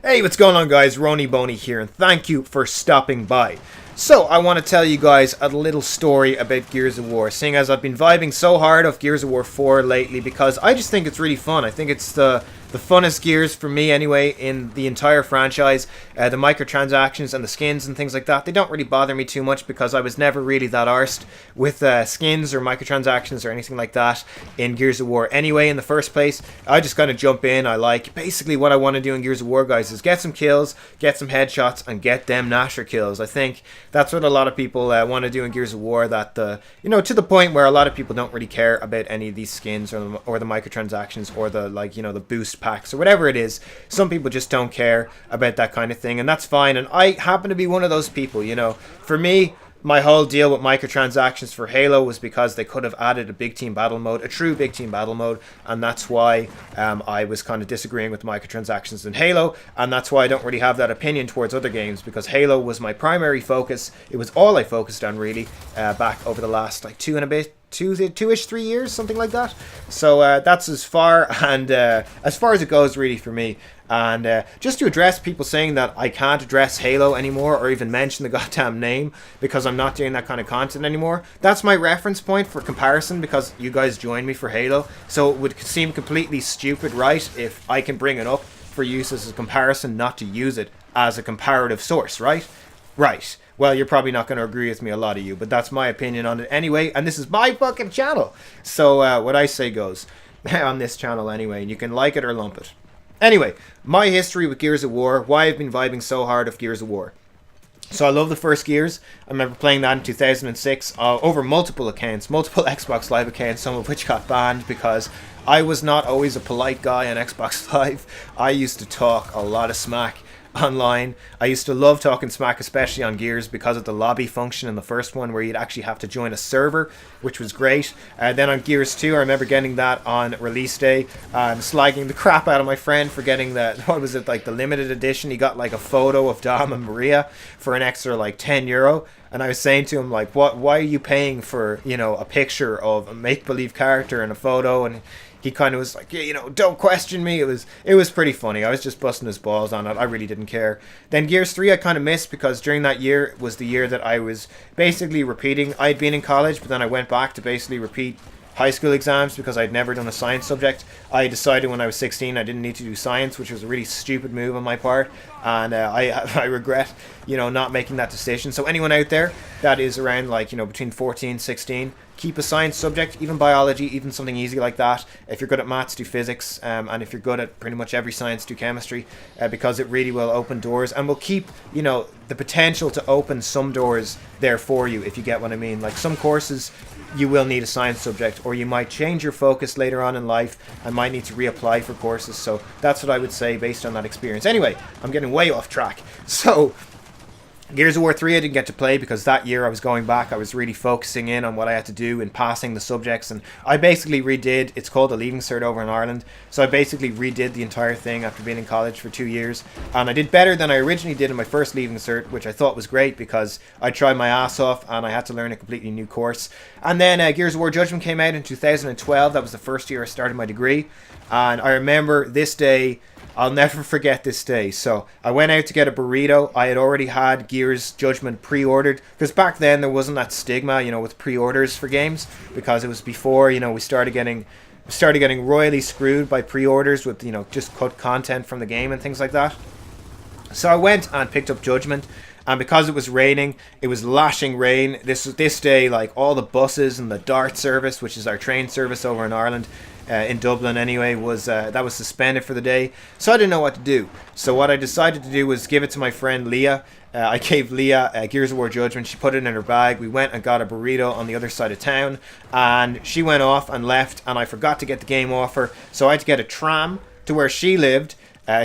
Hey, what's going on, guys? Rony Boney here, and thank you for stopping by. So, I want to tell you guys a little story about Gears of War, seeing as I've been vibing so hard off Gears of War 4 lately, because I just think it's really fun. I think it's the funnest Gears for me anyway in the entire franchise. The microtransactions and the skins and things like that, they don't really bother me too much because I was never really that arsed with skins or microtransactions or anything like that in Gears of War anyway in the first place. I just kind of jump in. I like, basically what I want to do in Gears of War, guys, is get some kills, get some headshots, and get them Nasher kills. I think that's what a lot of people want to do in Gears of War, that to the point where a lot of people don't really care about any of these skins or the microtransactions or the boost packs or whatever it is. Some people just don't care about that kind of thing, and that's fine, and I happen to be one of those people. For me, my whole deal with microtransactions for Halo was because they could have added a big team battle mode, a true big team battle mode, and that's why I was kind of disagreeing with microtransactions in Halo, and that's why I don't really have that opinion towards other games, because Halo was my primary focus. It was all I focused on, really, back over the last two-ish, 3 years, something like that. So that's as far as it goes, really, for me. And just to address people saying that I can't address Halo anymore or even mention the goddamn name because I'm not doing that kind of content anymore, that's my reference point for comparison, because you guys joined me for Halo. So it would seem completely stupid, right, if I can bring it up for use as a comparison, not to use it as a comparative source, right? Right. Well, you're probably not going to agree with me, a lot of you, but that's my opinion on it anyway, and this is my fucking channel. So what I say goes on this channel anyway, and you can like it or lump it. Anyway, my history with Gears of War, why I've been vibing so hard of Gears of War. So I love the first Gears. I remember playing that in 2006 over multiple accounts, multiple Xbox Live accounts, some of which got banned because I was not always a polite guy on Xbox Live. I used to talk a lot of smack online. I used to love talking smack, especially on Gears, because of the lobby function in the first one where you'd actually have to join a server, which was great. Then on Gears 2, I remember getting that on release day and slagging the crap out of my friend for getting the limited edition. He got like a photo of Dom and Maria for an extra like €10. And I was saying to him, like, why are you paying for, a picture of a make-believe character and a photo? And he kind of was like, yeah, don't question me. It was pretty funny. I was just busting his balls on it. I really didn't care. Then Gears 3 I kind of missed because during that year was the year that I was basically repeating. I had been in college, but then I went back to basically repeat high school exams because I'd never done a science subject. I decided when I was 16 I didn't need to do science, which was a really stupid move on my part, and I regret not making that decision. So anyone out there that is around between 14 and 16, keep a science subject, even biology, even something easy like that. If you're good at maths, do physics, and if you're good at pretty much every science, do chemistry, because it really will open doors and will keep the potential to open some doors there for you, if you get what I mean. Like, some courses you will need a science subject, or you might change your focus later on in life and might need to reapply for courses. So that's what I would say based on that experience. Anyway, I'm getting way off track. So Gears of War 3 I didn't get to play because that year I was going back. I was really focusing in on what I had to do in passing the subjects, and I basically redid, it's called a Leaving Cert over in Ireland, so I basically redid the entire thing after being in college for 2 years, and I did better than I originally did in my first Leaving Cert, which I thought was great because I tried my ass off and I had to learn a completely new course. And then Gears of War Judgment came out in 2012. That was the first year I started my degree, and I remember this day. I'll never forget this day. So I went out to get a burrito. I had already had Gears Judgment pre-ordered, because back then there wasn't that stigma, with pre-orders for games, because it was before, we started getting royally screwed by pre-orders with, just cut content from the game and things like that. So I went and picked up Judgment, and because it was raining, it was lashing rain. This day, like, all the buses and the DART service, which is our train service over in Ireland, in Dublin anyway, was suspended for the day. So I didn't know what to do. So what I decided to do was give it to my friend Leah. I gave Leah Gears of War Judgment. She put it in her bag. We went and got a burrito on the other side of town, and she went off and left, and I forgot to get the game off her. So I had to get a tram to where she lived.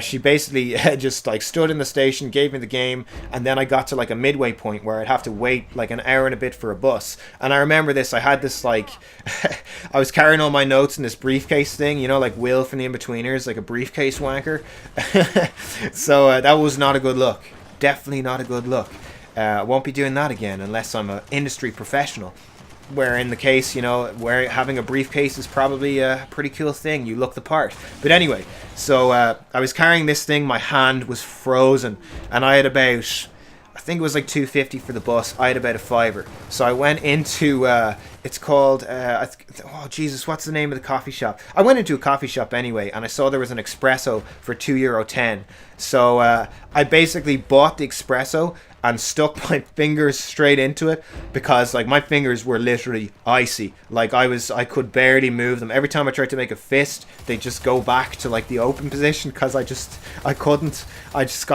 She basically just stood in the station, gave me the game, and then I got to a midway point where I'd have to wait an hour and a bit for a bus. And I remember this, I had this I was carrying all my notes in this briefcase thing, like Will from the Inbetweeners, like a briefcase wanker. So that was not a good look. Definitely not a good look. I won't be doing that again unless I'm an industry professional. where in the case, where having a briefcase is probably a pretty cool thing. You look the part. But anyway, so I was carrying this thing. My hand was frozen, and I had about, I think it was like 250 for the bus. I had about a fiver. So I went into, it's called, oh Jesus, what's the name of the coffee shop? I went into a coffee shop anyway, and I saw there was an espresso for €2.10. So I basically bought the espresso and stuck my fingers straight into it, because like my fingers were literally icy. Like I could barely move them. Every time I tried to make a fist, they just go back to like the open position, because I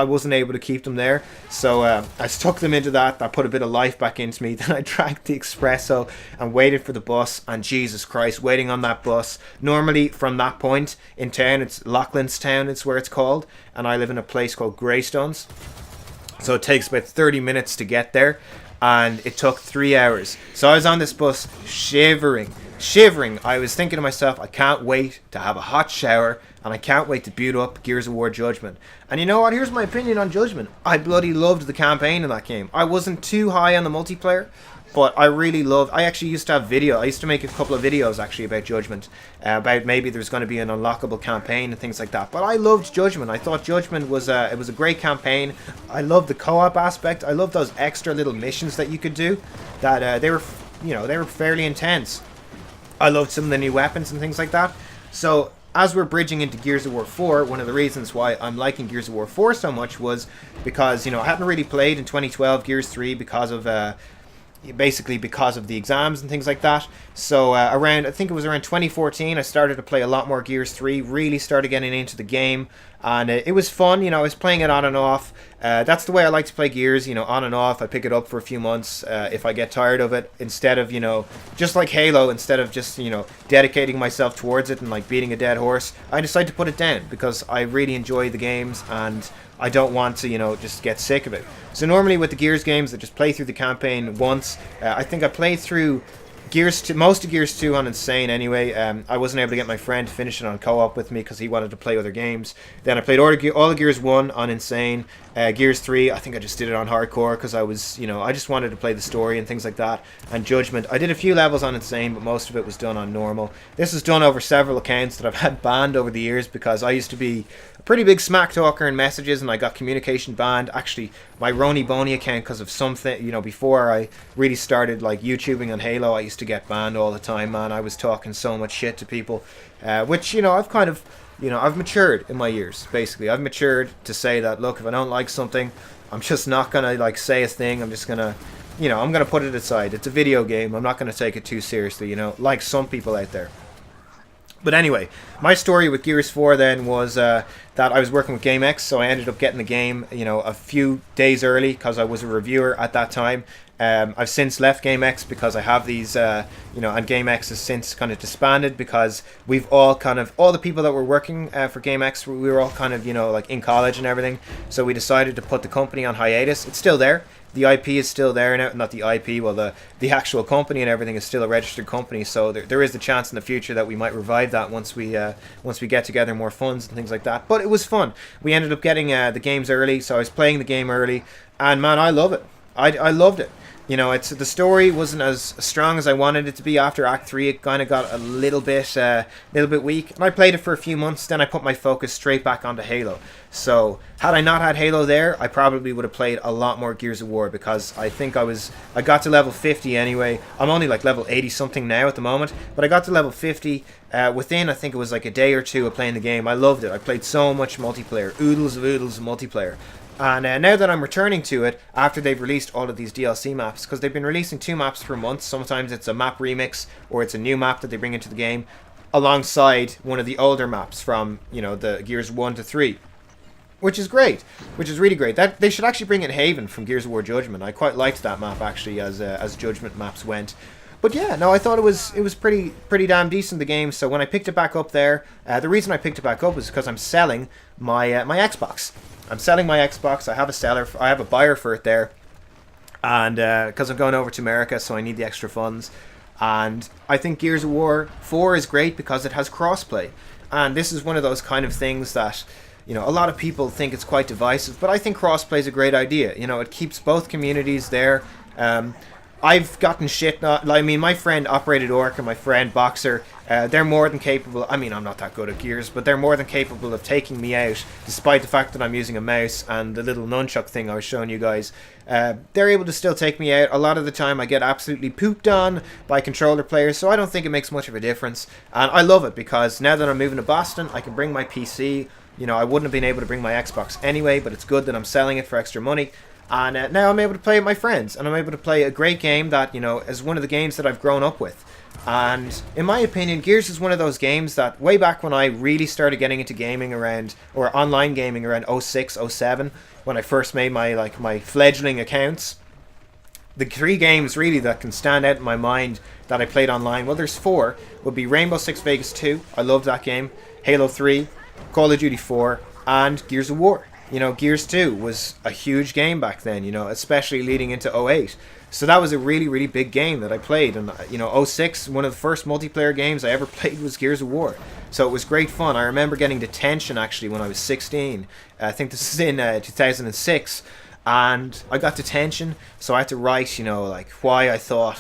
wasn't able to keep them there. So I stuck them into that. I put a bit of life back into me. Then I drank the espresso and waited for the bus. And Jesus Christ, waiting on that bus. Normally from that point in town, it's Loughlinstown, it's where it's called, and I live in a place called Greystones. So it takes about 30 minutes to get there, and it took 3 hours. So I was on this bus shivering. I was thinking to myself, I can't wait to have a hot shower, and I can't wait to boot up Gears of War Judgment. And you know what? Here's my opinion on Judgment. I bloody loved the campaign in that game. I wasn't too high on the multiplayer, but I really loved. I actually used to have I used to make a couple of videos actually about Judgment, about maybe there's going to be an unlockable campaign and things like that. But I loved Judgment. I thought Judgment was it was a great campaign. I loved the co-op aspect. I loved those extra little missions that you could do. That they were fairly intense. I loved some of the new weapons and things like that. So as we're bridging into Gears of War 4, one of the reasons why I'm liking Gears of War 4 so much was because I hadn't really played in 2012 Gears 3 because of basically because of the exams and things like that. So I think it was around 2014, I started to play a lot more Gears 3, really started getting into the game, and it was fun. I was playing it on and off. That's the way I like to play Gears, on and off. I pick it up for a few months if I get tired of it, instead of, just like Halo, instead of just, dedicating myself towards it and like beating a dead horse, I decide to put it down because I really enjoy the games and I don't want to, just get sick of it. So normally with the Gears games, I just play through the campaign once. I think I played through most of Gears 2 on Insane anyway. I wasn't able to get my friend to finish it on co-op with me because he wanted to play other games. Then I played all of Gears 1 on Insane. Gears 3, I think I just did it on hardcore because I was, I just wanted to play the story and things like that. And Judgment, I did a few levels on Insane, but most of it was done on normal. This was done over several accounts that I've had banned over the years because I used to be a pretty big smack talker in messages, and I got communication banned. Actually, my Rony Boney account, because of something, before I really started like YouTubing on Halo, I used to get banned all the time, man. I was talking so much shit to people, which, I've kind of, I've matured in my years, basically. I've matured to say that, look, if I don't like something, I'm just not going to, like, say a thing. I'm just going to, I'm going to put it aside. It's a video game. I'm not going to take it too seriously, like some people out there. But anyway, my story with Gears 4 then was that I was working with GameX, so I ended up getting the game, a few days early because I was a reviewer at that time. I've since left GameX because I have these, and GameX has since kind of disbanded because we've all all the people that were working for GameX, we were all kind of, like in college and everything. So we decided to put the company on hiatus. It's still there. The IP is still there now. Not the IP, well, the actual company and everything is still a registered company. So there is the chance in the future that we might revive that once we get together more funds and things like that. But it was fun. We ended up getting the games early, so I was playing the game early, and man, I love it. I loved it. The story wasn't as strong as I wanted it to be. After Act 3, it kind of got a little bit weak. And I played it for a few months, then I put my focus straight back onto Halo. So, had I not had Halo there, I probably would have played a lot more Gears of War, because I think I got to level 50 anyway. I'm only like level 80 something now at the moment, but I got to level 50 within, I think it was like a day or two of playing the game. I loved it. I played so much multiplayer, oodles of multiplayer. And now that I'm returning to it, after they've released all of these DLC maps, because they've been releasing 2 maps per month, sometimes it's a map remix, or it's a new map that they bring into the game, alongside one of the older maps from, the Gears 1 to 3. Which is great, which is really great. That they should actually bring in Haven from Gears of War Judgment. I quite liked that map, actually, as Judgment maps went. But yeah, no, I thought it was pretty damn decent, the game. So when I picked it back up there, the reason I picked it back up was because I'm selling my my Xbox. I'm selling my Xbox. I have a buyer for it there, and because I'm going over to America, so I need the extra funds. And I think Gears of War 4 is great because it has crossplay, and this is one of those kind of things that, a lot of people think it's quite divisive, but I think crossplay is a great idea. It keeps both communities there. I've gotten shit. I mean, my friend Operated Orc and my friend Boxer, they're more than capable. I mean, I'm not that good at Gears, but they're more than capable of taking me out, despite the fact that I'm using a mouse and the little nunchuck thing I was showing you guys. They're able to still take me out. A lot of the time, I get absolutely pooped on by controller players, so I don't think it makes much of a difference. And I love it because now that I'm moving to Boston, I can bring my PC. You know, I wouldn't have been able to bring my Xbox anyway, but it's good that I'm selling it for extra money. And now I'm able to play with my friends, and I'm able to play a great game that, you know, is one of the games that I've grown up with. And in my opinion, Gears is one of those games that way back when I really started getting into gaming around, or online gaming around 06, 07, when I first made my fledgling accounts. The 3 games really that can stand out in my mind that I played online, well, there's 4, would be Rainbow Six Vegas 2, I loved that game, Halo 3, Call of Duty 4, and Gears of War. You know, Gears 2 was a huge game back then, you know, especially leading into 08. So that was a really, really big game that I played. And, you know, 06, one of the first multiplayer games I ever played was Gears of War. So it was great fun. I remember getting detention, actually, when I was 16. I think this is in 2006. And I got detention, so I had to write, you know, like why I thought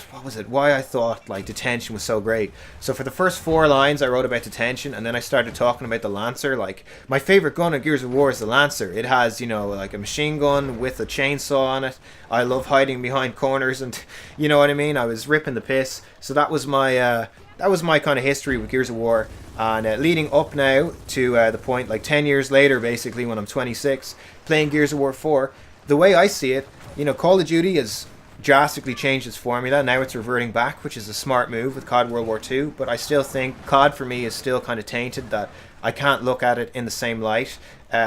like detention was so great. So for the first 4 lines I wrote about detention, and then I started talking about the Lancer. Like, my favorite gun in Gears of War is the Lancer. It has, you know, like a machine gun with a chainsaw on it. I love hiding behind corners, and you know what I mean. I was ripping the piss. So that was my kind of history with Gears of War. And leading up now to the point, like 10 years later, basically, when I'm 26, playing Gears of War 4. The way I see it, you know, Call of Duty has drastically changed its formula. Now it's reverting back, which is a smart move with COD World War II. But I still think COD for me is still kind of tainted, that I can't look at it in the same light.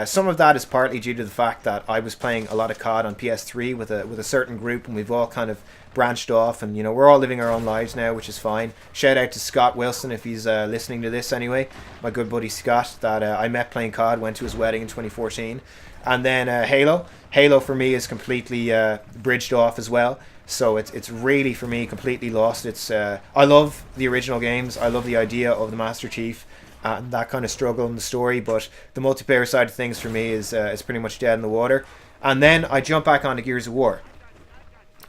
Some of that is partly due to the fact that I was playing a lot of COD on PS3 with a certain group, and we've all kind of branched off, and you know, we're all living our own lives now, which is fine. Shout out to Scott Wilson if he's listening to this anyway. My good buddy Scott that I met playing COD, went to his wedding in 2014. And then Halo for me is completely bridged off as well. So it's really for me completely lost. It's I love the original games. I love the idea of the Master Chief and that kind of struggle in the story. But the multiplayer side of things for me is pretty much dead in the water. And then I jump back onto Gears of War.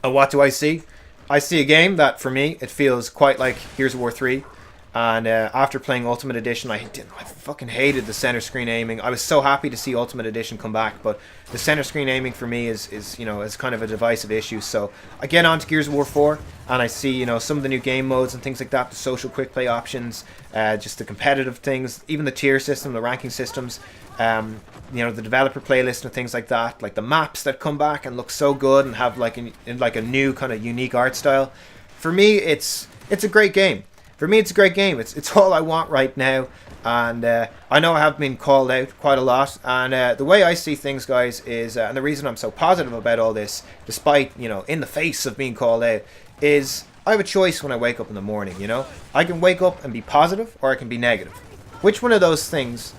And what do I see? I see a game that for me it feels quite like Gears of War 3. And after playing Ultimate Edition, I fucking hated the center screen aiming. I was so happy to see Ultimate Edition come back, but the center screen aiming for me is you know, is kind of a divisive issue. So I get on to Gears of War 4, and I see, you know, some of the new game modes and things like that, the social quick play options, just the competitive things, even the tier system, the ranking systems, you know, the developer playlist and things like that, like the maps that come back and look so good and have like a new kind of unique art style. For me, it's a great game. For me, it's a great game. It's all I want right now. And I know I have been called out quite a lot. And the way I see things, guys, is... and the reason I'm so positive about all this, despite, you know, in the face of being called out, is I have a choice when I wake up in the morning, you know? I can wake up and be positive, or I can be negative. Which one of those things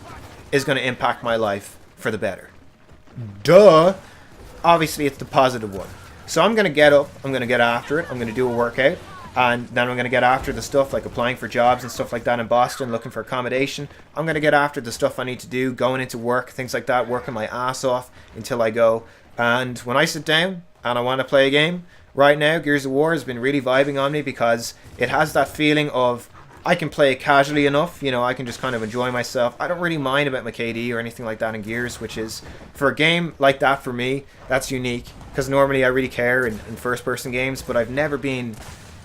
is going to impact my life for the better? Duh! Obviously, it's the positive one. So I'm going to get up, I'm going to get after it, I'm going to do a workout. And then I'm going to get after the stuff like applying for jobs and stuff like that in Boston, looking for accommodation. I'm going to get after the stuff I need to do, going into work, things like that, working my ass off until I go. And when I sit down and I want to play a game, right now, Gears of War has been really vibing on me because it has that feeling of I can play it casually enough, you know, I can just kind of enjoy myself. I don't really mind about my KD or anything like that in Gears, which is, for a game like that for me, that's unique. Because normally I really care in first-person games, but I've never been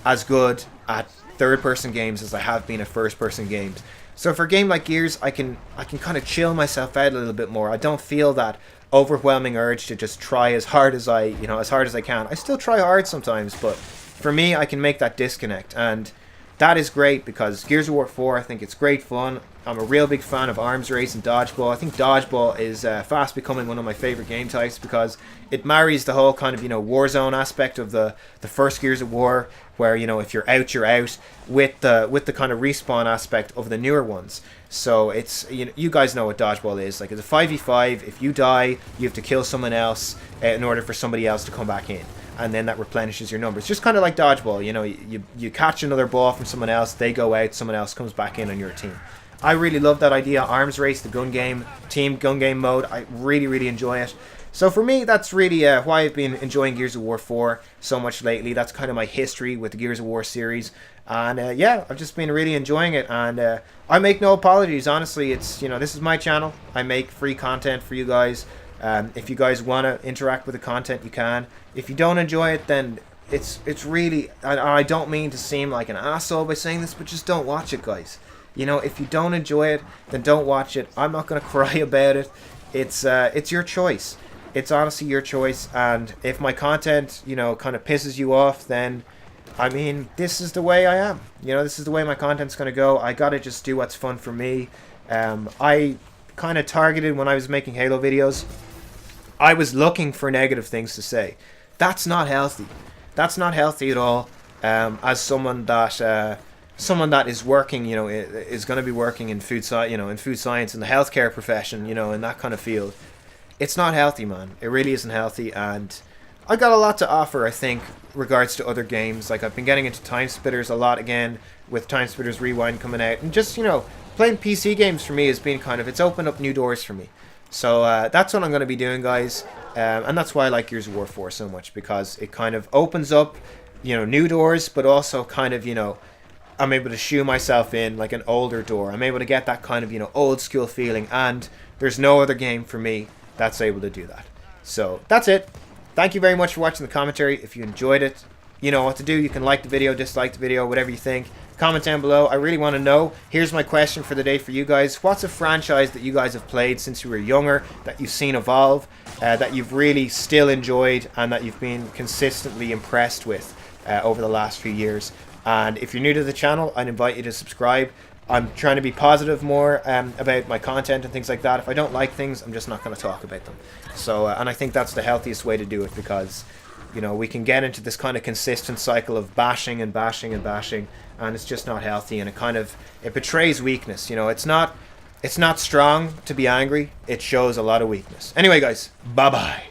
as good at third-person games as I have been at first-person games. So for a game like Gears, I can kind of chill myself out a little bit more. I don't feel that overwhelming urge to just try as hard as I can. I still try hard sometimes, but for me, I can make that disconnect, and that is great because Gears of War 4, I think it's great fun. I'm a real big fan of arms race and dodgeball. I think dodgeball is fast becoming one of my favorite game types because it marries the whole kind of, you know, Warzone aspect of the first Gears of War, where, you know, if you're out, you're out, with the kind of respawn aspect of the newer ones. So it's, you guys know what dodgeball is. Like, it's a 5v5. If you die, you have to kill someone else in order for somebody else to come back in. And then that replenishes your numbers. Just kind of like dodgeball, you know, you catch another ball from someone else, they go out, someone else comes back in on your team. I really love that idea. Arms race, the gun game, team gun game mode, I really, really enjoy it. So for me, that's really why I've been enjoying Gears of War 4 so much lately. That's kind of my history with the Gears of War series. And yeah, I've just been really enjoying it. And I make no apologies, honestly. It's, this is my channel. I make free content for you guys. If you guys want to interact with the content, you can. If you don't enjoy it, then it's really... I don't mean to seem like an asshole by saying this, but just don't watch it, guys. If you don't enjoy it, then don't watch it. I'm not going to cry about it. It's your choice. It's honestly your choice. And if my content, kind of pisses you off, then, I mean, this is the way I am. This is the way my content's going to go. I got to just do what's fun for me. I kind of targeted when I was making Halo videos. I was looking for negative things to say. That's not healthy. That's not healthy at all. As someone that is working, is going to be working in food science, in the healthcare profession, in that kind of field. It's not healthy, man. It really isn't healthy, and I got a lot to offer, I think, regards to other games. Like, I've been getting into Time Splitters a lot again, with Time Splitters Rewind coming out, and just, playing PC games for me has been it's opened up new doors for me. So that's what I'm going to be doing, guys, and that's why I like Gears of War 4 so much, because it kind of opens up, new doors, but also kind of, I'm able to shoe myself in like an older door. I'm able to get that kind of, old school feeling, and there's no other game for me that's able to do that. So that's it. Thank you very much for watching the commentary. If you enjoyed it, you know what to do. You can like the video, dislike the video, whatever you think. Comment down below. I really want to know. Here's my question for the day for you guys. What's a franchise that you guys have played since you were younger, that you've seen evolve, that you've really still enjoyed, and that you've been consistently impressed with over the last few years? And if you're new to the channel, I'd invite you to subscribe. I'm trying to be positive more about my content and things like that. If I don't like things, I'm just not going to talk about them. So, and I think that's the healthiest way to do it, because, we can get into this kind of consistent cycle of bashing and bashing and bashing, and it's just not healthy, and it betrays weakness. It's not strong to be angry. It shows a lot of weakness. Anyway, guys, bye-bye.